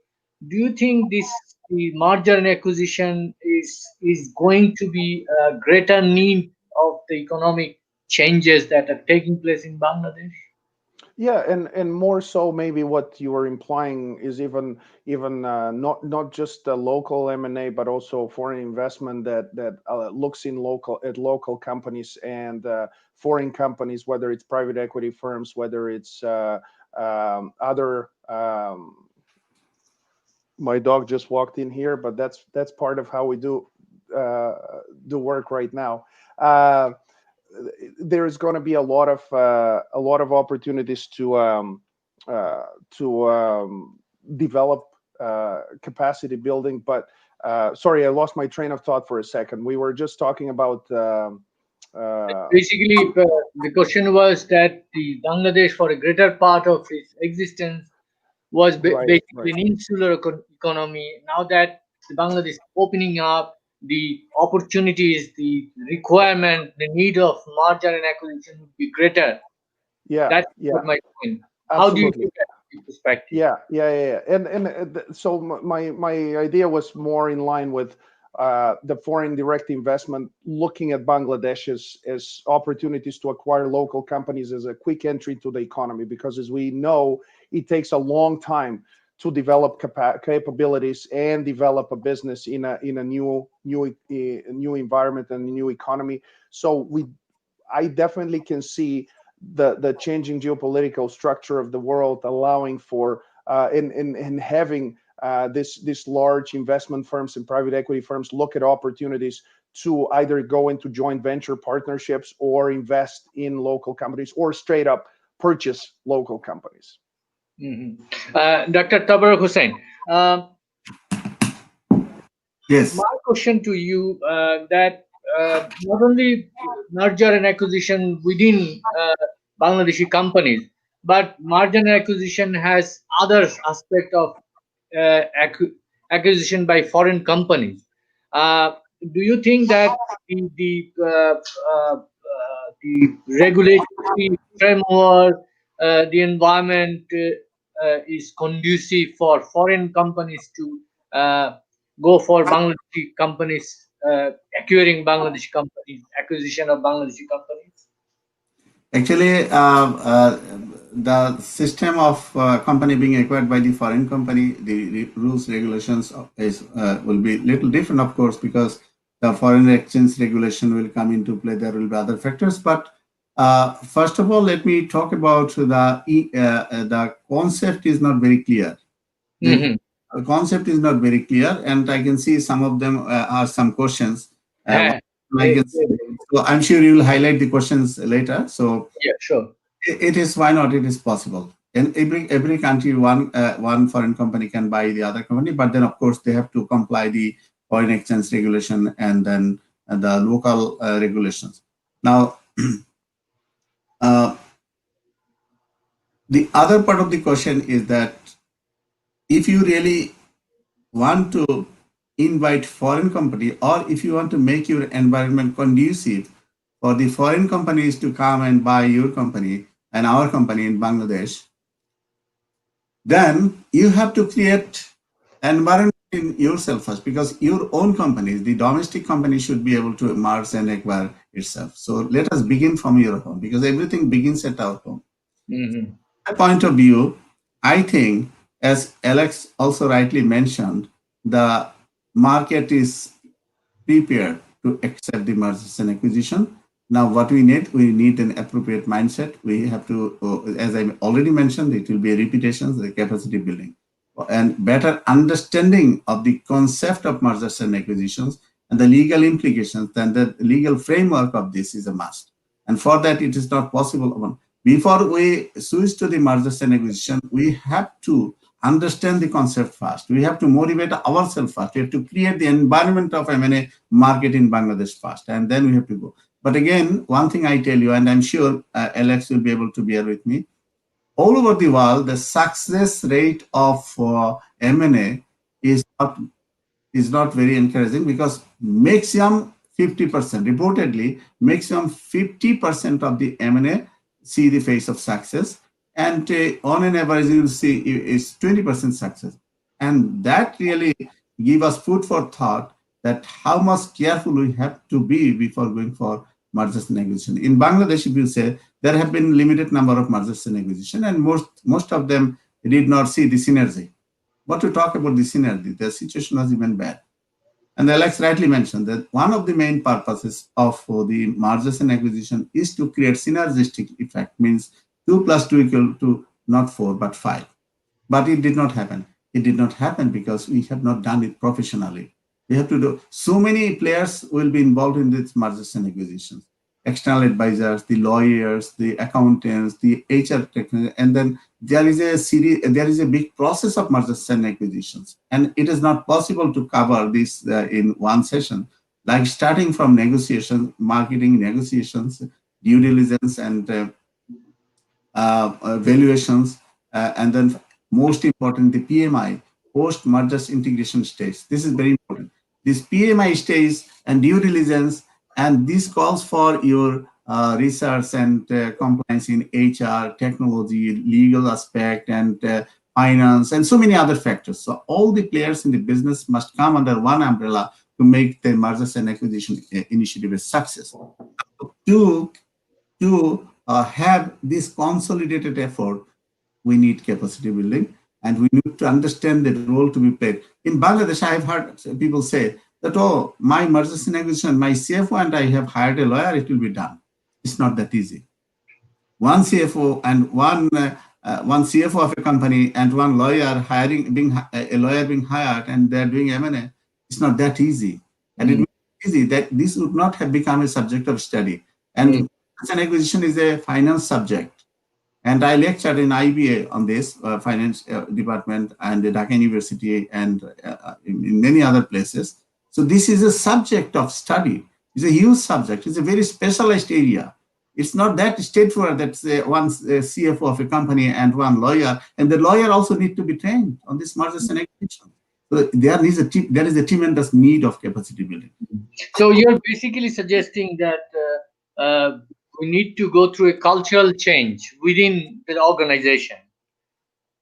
do you think the merger and acquisition is going to be a greater need of the economic changes that are taking place in Bangladesh? Yeah, and more so, maybe what you were implying is even not just the local M&A, but also foreign investment that looks at local companies and foreign companies, whether it's private equity firms, whether it's other. My dog just walked in here, but that's part of how we do work right now. There is going to be a lot of opportunities to develop capacity building. But sorry, I lost my train of thought for a second. We were just talking about basically the question was that the Bangladesh, for a greater part of its existence, was basically an insular economy. Now that the Bangladesh is opening up, the opportunities, the requirement, the need of merger and acquisition would be greater. Yeah, that's what my point. How absolutely. do you look at the perspective? Yeah. And so my idea was more in line with the foreign direct investment, looking at Bangladesh as opportunities to acquire local companies as a quick entry to the economy, because as we know, it takes a long time to develop capabilities and develop a business in a new environment and a new economy. So I definitely can see the changing geopolitical structure of the world allowing for in having this large investment firms and private equity firms look at opportunities to either go into joint venture partnerships or invest in local companies or straight up purchase local companies. Dr. Tabarak Hossain, Yes. my question to you that not only merger and acquisition within Bangladeshi companies, but merger and acquisition has other aspect of acquisition by foreign companies. Do you think that the regulatory framework, the environment is conducive for foreign companies to go for Bangladeshi companies, acquiring Bangladeshi companies, acquisition of Bangladeshi companies? Actually, the system of company being acquired by the foreign company, the rules regulations is will be little different, of course, because the foreign exchange regulation will come into play. There will be other factors, but first of all, let me talk about the concept is not very clear. The concept is not very clear, and I can see some of them are some questions. I can see. So I'm sure you will highlight the questions later. So yeah, sure. It is, why not? It is possible. In every country, one foreign company can buy the other company, but then of course they have to comply the foreign exchange regulation and then the local regulations. Now, the other part of the question is that if you really want to invite foreign company, or if you want to make your environment conducive for the foreign companies to come and buy your company and our company in Bangladesh, then you have to create environment in yourself first, because your own companies, the domestic company, should be able to merge and acquire itself. So let us begin from your home, because everything begins at our home. From my point of view, I think, as Alex also rightly mentioned, the market is prepared to accept the mergers and acquisition. Now, what we need an appropriate mindset. We have to, as I already mentioned, it will be repetitions, the capacity building, and better understanding of the concept of mergers and acquisitions and the legal implications. Then the legal framework of this is a must. And for that, it is not possible. Before we switch to the mergers and acquisition, we have to understand the concept first. We have to motivate ourselves first. We have to create the environment of M&A market in Bangladesh first, and then we have to go. But again, one thing I tell you, and I'm sure Alex will be able to bear with me, all over the world, the success rate of M&A is not very encouraging, because maximum 50%, reportedly, maximum 50% of the M&A see the face of success, and on an average, you will see is 20% success. And that really give us food for thought that how much careful we have to be before going for mergers and acquisition. In Bangladesh, if you say, there have been limited number of mergers and acquisition, and most of them did not see the synergy. What to talk about the synergy? The situation was even bad. And Alex rightly mentioned that one of the main purposes of the mergers and acquisition is to create synergistic effect, means 2 + 2 equal to not 4 but 5. But it did not happen. It did not happen because we have not done it professionally. We have to do, so many players will be involved in these mergers and acquisitions. External advisors, the lawyers, the accountants, the HR technicians, and then there is a big process of mergers and acquisitions. And it is not possible to cover this in one session, like starting from negotiations, marketing negotiations, due diligence, and valuations, and then most important, the PMI, post mergers integration stage. This is very important. This PMI stage and due diligence, and this calls for your research and compliance in HR, technology, legal aspect, and finance, and so many other factors. So all the players in the business must come under one umbrella to make the mergers and acquisition initiative a success. To have this consolidated effort, we need capacity building, and we need to understand the role to be played. In Bangladesh, I have heard people say that, oh, my mergers and acquisition, my CFO and I have hired a lawyer, it will be done. It's not that easy. One CFO and one CFO of a company and one lawyer being hired, and they're doing M&A. It's not that easy, and it easy, that this would not have become a subject of study. And mergers and acquisition is a finance subject. And I lectured in IBA on this, finance department, and the Dhaka University, and in many other places. So this is a subject of study. It's a huge subject. It's a very specialized area. It's not that straightforward that one CFO of a company and one lawyer, and the lawyer also need to be trained on this mergers and acquisition. So there is a tremendous need of capacity building. So you're basically suggesting that we need to go through a cultural change within the organization.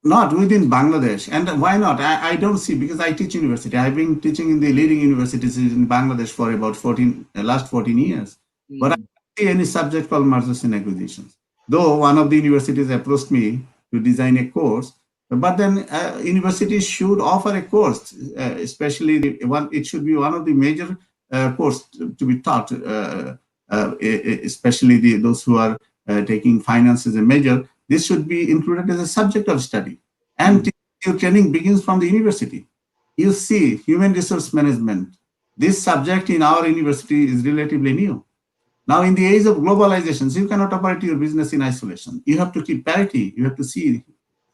Not within Bangladesh. And why not? I don't see, because I teach university. I've been teaching in the leading universities in Bangladesh for about last 14 years. But I don't see any subject called mergers and acquisitions. Though one of the universities approached me to design a course, but then universities should offer a course, especially it should be one of the major course to be taught, especially those who are taking finance as a major. This should be included as a subject of study. And your training begins from the university. You see, human resource management, this subject in our university is relatively new. Now, in the age of globalization, so you cannot operate your business in isolation. You have to keep parity. You have to see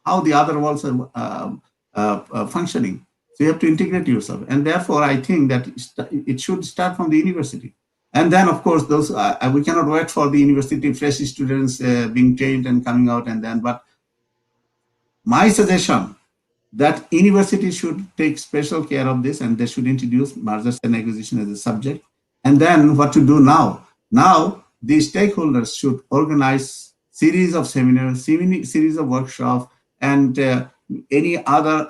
how the other worlds are functioning. So you have to integrate yourself. And therefore, I think that it should start from the university. And then, of course, those we cannot wait for the university fresh students being trained and coming out. And then, but my suggestion that universities should take special care of this, and they should introduce mergers and acquisition as a subject. And then, what to do now? Now, the stakeholders should organize series of seminars, series of workshops, and any other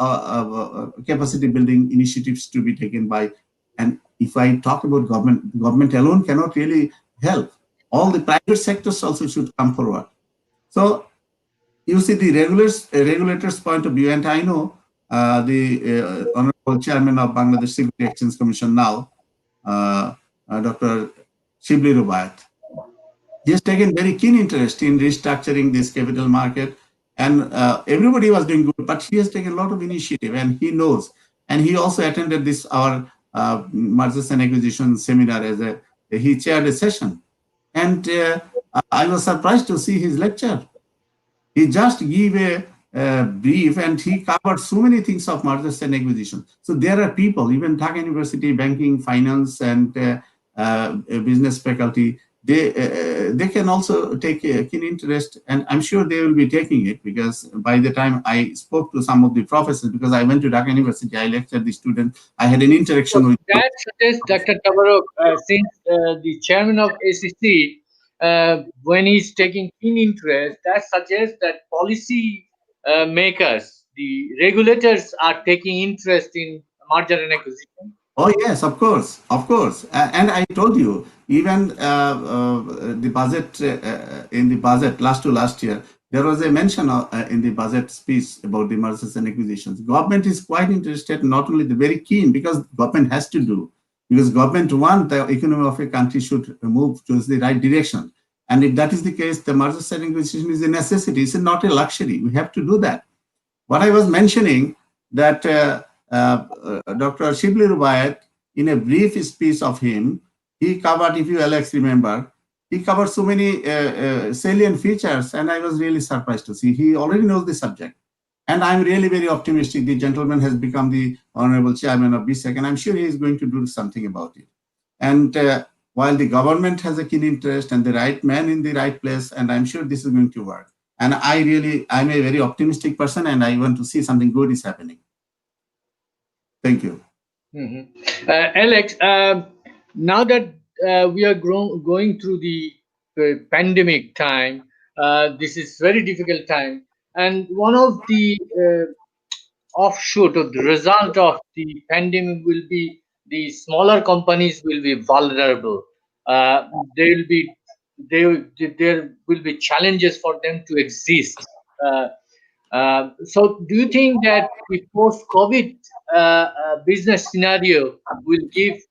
capacity building initiatives to be taken by. And if I talk about government alone cannot really help. All the private sectors also should come forward. So you see the regulators' point of view, and I know the Honorable Chairman of Bangladesh Security Exchange Commission now, Dr. Shibli Rubaiyat. He has taken very keen interest in restructuring this capital market, and everybody was doing good, but he has taken a lot of initiative, and he knows. And he also attended this our mergers and acquisition seminar he chaired a session, and I was surprised to see his lecture. He just gave a brief, and he covered so many things of mergers and acquisition. So there are people, even Dhaka University, banking, finance, and business faculty, they can also take a keen interest, and I'm sure they will be taking it, because by the time I spoke to some of the professors, because I went to Dhaka University, I lectured the students, I had an interaction with that suggests, Dr. Tabarak, since the chairman of ACC, when he's taking keen interest, that suggests that policy makers, the regulators, are taking interest in merger and acquisition. Oh yes, of course. And I told you, even the budget in the budget last year, there was a mention in the budget speech about the mergers and acquisitions. Government is quite interested, not only the very keen, because government has to do, because government wants the economy of a country should move towards the right direction. And if that is the case, the mergers and acquisition is a necessity. It's not a luxury. We have to do that. What I was mentioning that Dr. Shibli Rubaiyat, in a brief speech of him, he covered, if you Alex remember, he covered so many salient features, and I was really surprised to see he already knows the subject. And I'm really very optimistic. The gentleman has become the honorable chairman of BSEC, and I'm sure he is going to do something about it. And while the government has a keen interest and the right man in the right place, and I'm sure this is going to work. And I'm a very optimistic person, and I want to see something good is happening. Thank you. Alex, now that we are going through the pandemic time, this is very difficult time, and one of the offshoot of the result of the pandemic will be the smaller companies will be vulnerable. There will be challenges for them to exist. So do you think that the post-COVID business scenario will give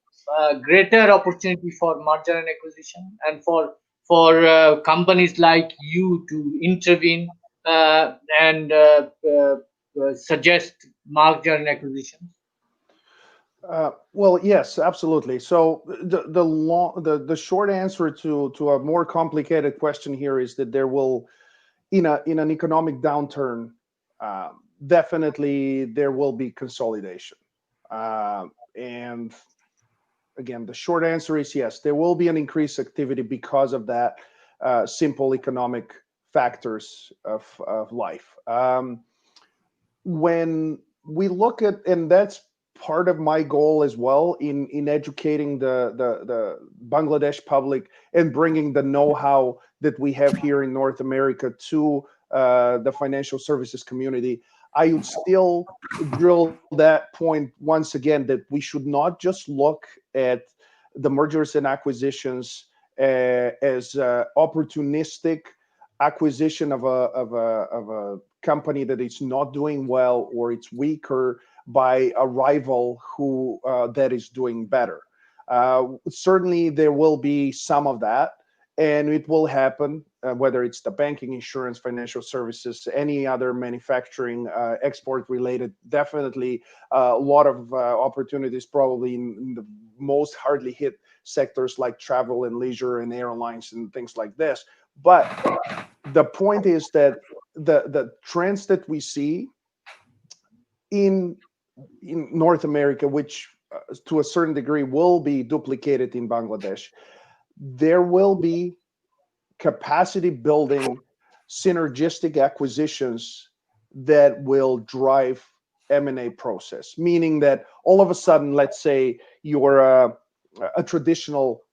greater opportunity for merger and acquisition, and for companies like you to intervene and suggest merger and acquisition? Well, yes, absolutely. So the short answer to a more complicated question here is that there will, in an economic downturn, definitely there will be consolidation. And again, the short answer is yes, there will be an increased activity because of that simple economic factors of life. When we look at, and that's part of my goal as well in educating the Bangladesh public and bringing the know-how that we have here in North America to the financial services community. I would still drill that point once again, that we should not just look at the mergers and acquisitions as opportunistic acquisition of a company that is not doing well or it's weaker by a rival who that is doing better. Certainly, there will be some of that, and it will happen, whether it's the banking, insurance, financial services, any other manufacturing, export related. Definitely, a lot of opportunities, probably in the most hardly hit sectors like travel and leisure and airlines and things like this. But the point is that the trends that we see in North America, which to a certain degree will be duplicated in Bangladesh, there will be capacity building synergistic acquisitions that will drive M&A process, meaning that all of a sudden, let's say you're a traditional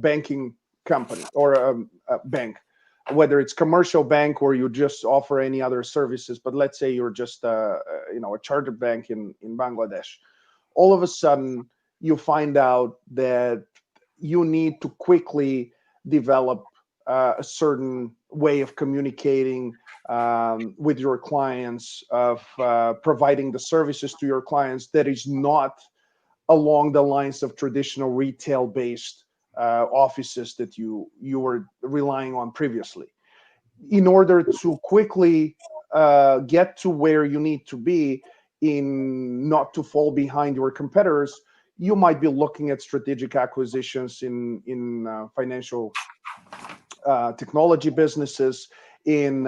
banking company or a bank, whether it's commercial bank or you just offer any other services, but let's say you're just a chartered bank in Bangladesh. All of a sudden you find out that you need to quickly develop a certain way of communicating with your clients, of providing the services to your clients that is not along the lines of traditional retail-based offices that you were relying on previously. In order to quickly get to where you need to be, in not to fall behind your competitors, you might be looking at strategic acquisitions in financial technology businesses, in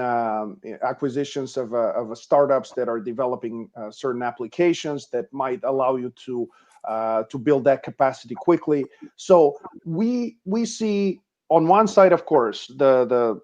acquisitions of startups that are developing certain applications that might allow you to build that capacity quickly. So we see on one side, of course, the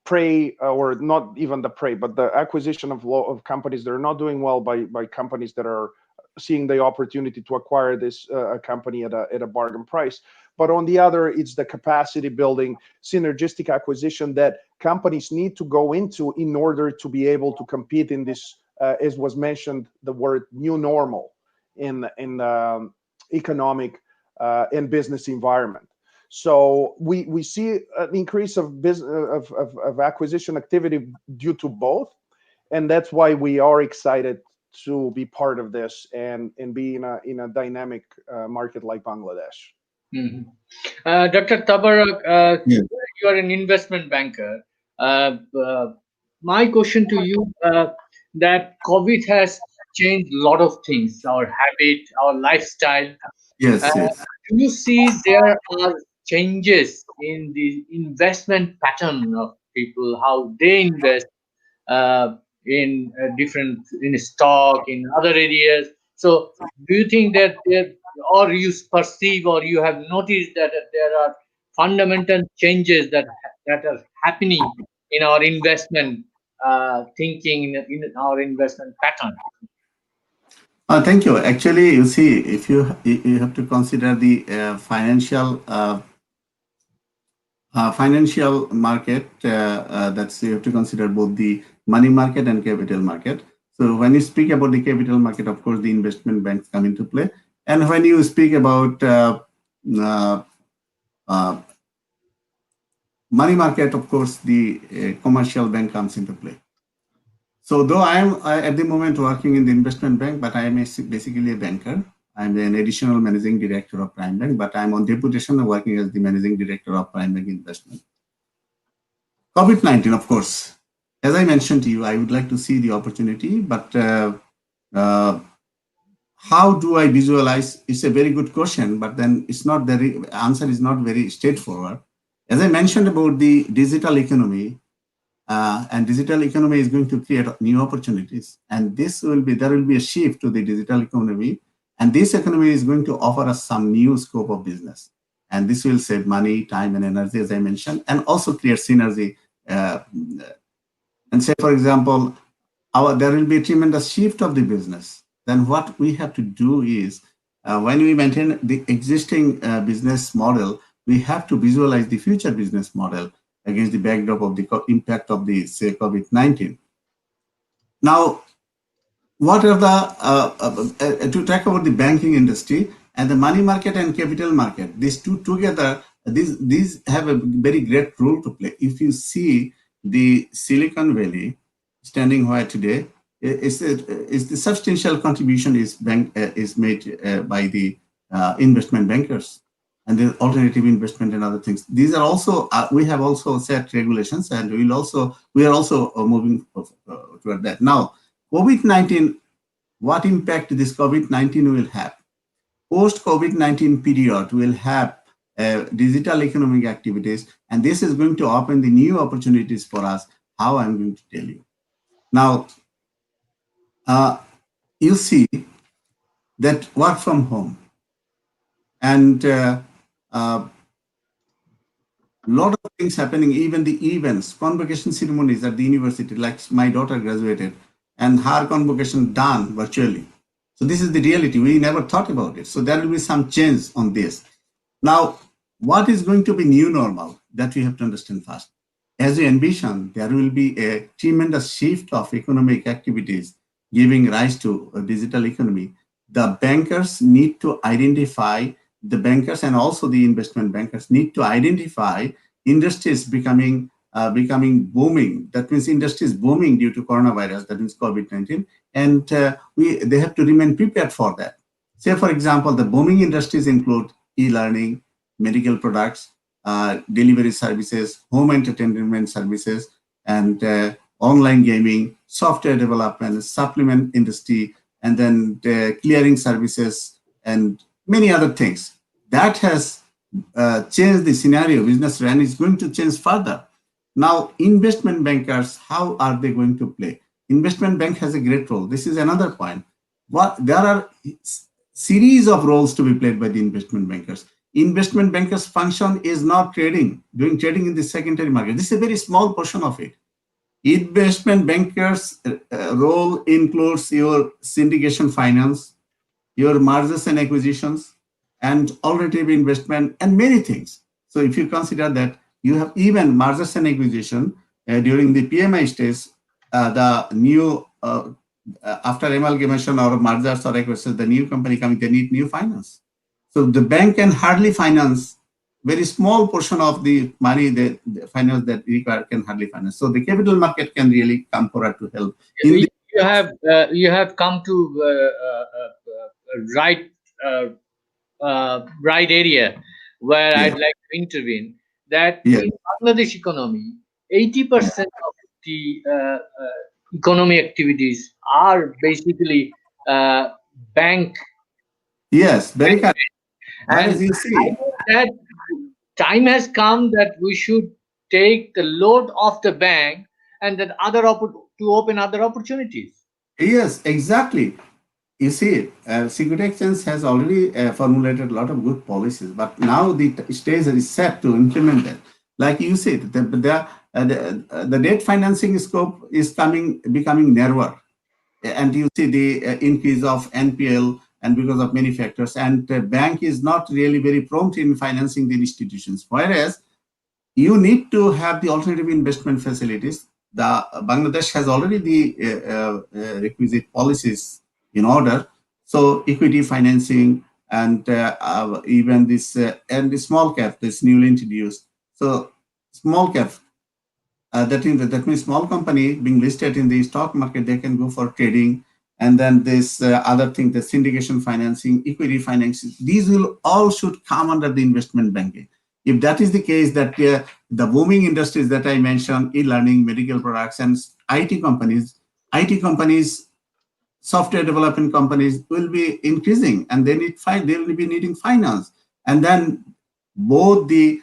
prey, or not even the prey, but the acquisition of companies that are not doing well by companies that are seeing the opportunity to acquire this company at a bargain price. But on the other, it's the capacity building synergistic acquisition that companies need to go into in order to be able to compete in this, as was mentioned, the word new normal in the economic and business environment. So we see an increase of business of acquisition activity due to both, and that's why we are excited to be part of this and be in a dynamic market like Bangladesh. Mhm. Dr. Tabarak, Yes. you are an investment banker. My question to you, that COVID has changed a lot of things, our habit, our lifestyle. Uh, Yes, yes. do you see there are changes in the investment pattern of people, how they invest in different, in stock, in other areas? So, do you think that there, or you perceive, or you have noticed that there are fundamental changes that are happening in our investment thinking, in our investment pattern? Thank you. Actually, you see, if you have to consider the financial market, that's you have to consider both the money market and capital market. So when you speak about the capital market, of course, the investment banks come into play. And when you speak about uh, uh, money market, of course, the commercial bank comes into play. So though I am at the moment working in the investment bank, but I am basically a banker. I'm an additional managing director of Prime Bank, but I'm on deputation working as the managing director of Prime Bank Investment. COVID-19, of course, as I mentioned to you, I would like to see the opportunity, but uh, how do I visualize? It's a very good question, but then it's not the answer is not very straightforward. As I mentioned about the digital economy, and digital economy is going to create new opportunities, and there will be a shift to the digital economy, and this economy is going to offer us some new scope of business, and this will save money, time, and energy, as I mentioned, and also create synergy. Uh, and say, for example, there will be a tremendous shift of the business. Then what we have to do is, when we maintain the existing business model, we have to visualize the future business model against the backdrop of the impact of the, say, COVID-19. Now, what are to talk about the banking industry and the money market and capital market, these two together, these have a very great role to play. If you see the Silicon Valley standing where today, is the substantial contribution is made by the investment bankers and the alternative investment and other things. These are also we have also set regulations, and we are also moving toward that. Now, COVID-19, what impact this COVID-19 will have? Post COVID-19 period will have digital economic activities, and this is going to open the new opportunities for us. How I'm going to tell you. Now, you see that work from home and lot of things happening, even the events, convocation ceremonies at the university, like my daughter graduated and her convocation done virtually. So this is the reality. We never thought about it. So there will be some change on this. Now, what is going to be new normal? That we have to understand first. As we envision, there will be a tremendous shift of economic activities giving rise to a digital economy. The bankers need to identify, the bankers and also the investment bankers need to identify industries becoming booming. That means industries booming due to coronavirus, that means COVID-19, and they have to remain prepared for that. Say, for example, the booming industries include e-learning, medical products, delivery services, home entertainment services, and online gaming, software development, supplement industry, and then clearing services, and many other things. That has changed the scenario. Business and is going to change further. Now, investment bankers, how are they going to play? Investment bank has a great role. This is another point. There are series of roles to be played by the investment bankers. Investment bankers' function is not trading, doing trading in the secondary market. This is a very small portion of it. Investment bankers' role includes your syndication finance, your mergers and acquisitions, and alternative investment, and many things. So if you consider that you have even mergers and acquisition during the PMI stage, the new after amalgamation or mergers or acquisitions, the new company coming, they need new finance. So the bank can hardly finance very small portion of the money that the finance that require can hardly finance. So the capital market can really come forward to help. You have come to right right area where Yeah. I'd like to intervene. That Yeah. in Bangladesh economy, 80% of the economy activities are basically bank. Yes, very correct. But And as you I see, think that time has come that we should take the load off the bank and then to open other opportunities. yes, exactly. You see, Security Exchange has already formulated a lot of good policies, but now the stage is set to implement that. Like you said, the debt financing scope is becoming narrower, and you see the increase of NPL, and because of many factors, and the bank is not really very prompt in financing the institutions. Whereas you need to have the alternative investment facilities. The Bangladesh has already the requisite policies in order. So equity financing and even this and the small cap, this newly introduced. So small cap, that means small company being listed in the stock market, they can go for trading. And then this other thing, the syndication financing, equity financing, these will all should come under the investment banking. If that is the case, that the booming industries that I mentioned, e-learning, medical products, and IT companies software development companies will be increasing, and they will be needing finance. And then both the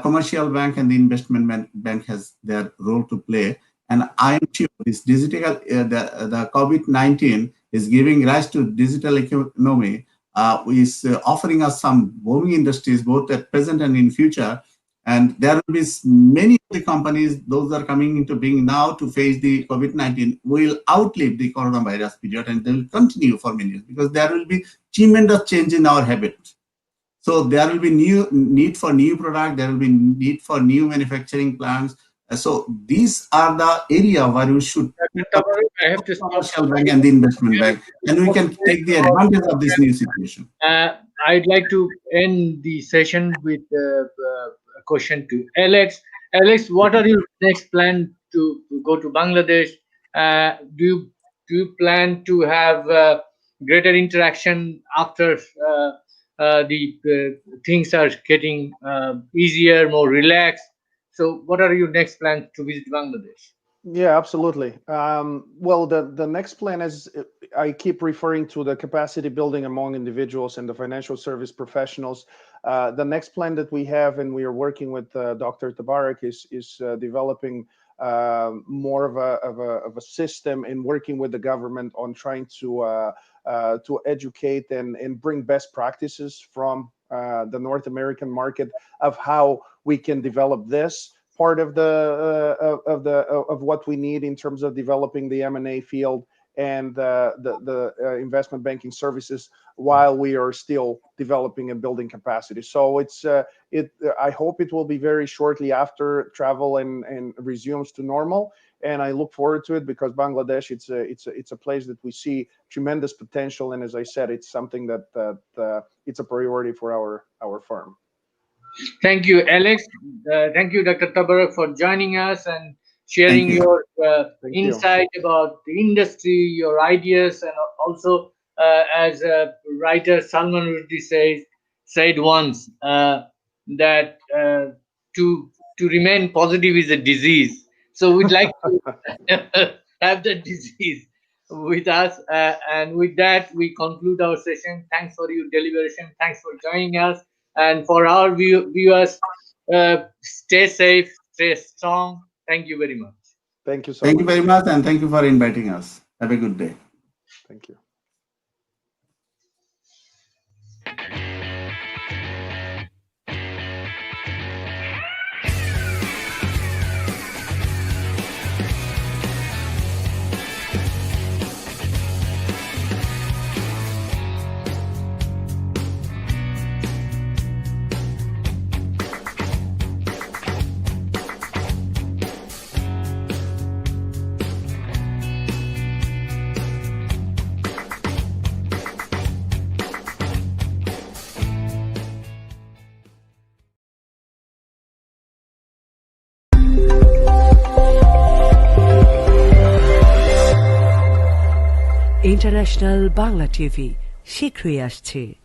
commercial bank and the investment bank has their role to play. And I am sure this digital, the COVID-19 is giving rise to digital economy, is offering us some booming industries, both at present and in future. And there will be many of the companies, those that are coming into being now to face the COVID-19, will outlive the coronavirus period, and they will continue for many years because there will be tremendous change in our habits. So there will be need for new product, there will be need for new manufacturing plants. So these are the area where we should I have to stop. commercial bank and the investment bank, and we can take the advantage of this new situation. I'd like to end the session with a question to Alex. Alex, what are your next plan to go to Bangladesh? Do you plan to have greater interaction after the things are getting easier, more relaxed? So, what are your next plans to visit Bangladesh? Yeah, absolutely. Well, the next plan is, I keep referring to the capacity building among individuals and the financial service professionals. The next plan that we have, and we are working with Dr. Tabarak, is developing more of a system and working with the government on trying to educate and bring best practices from the North American market of how we can develop this part of what we need in terms of developing the M&A field and the investment banking services while we are still developing and building capacity. So I hope it will be very shortly after travel and resumes to normal. And I look forward to it because Bangladesh, it's a place that we see tremendous potential. And as I said, it's something that it's a priority for our firm. Thank you, Alex. Thank you, Dr. Tabarak, for joining us and sharing your insight about the industry, your ideas, and also, as a writer Salman Rushdie said once, that to remain positive is a disease. So we'd like to have the disease with us. And with that, we conclude our session. Thanks for your deliberation. Thanks for joining us. And for our viewers, stay safe, stay strong. Thank you very much. Thank you so much. Thank you very much, and thank you for inviting us. Have a good day. Thank you. International Bangla TV শীঘ্রই আসছে।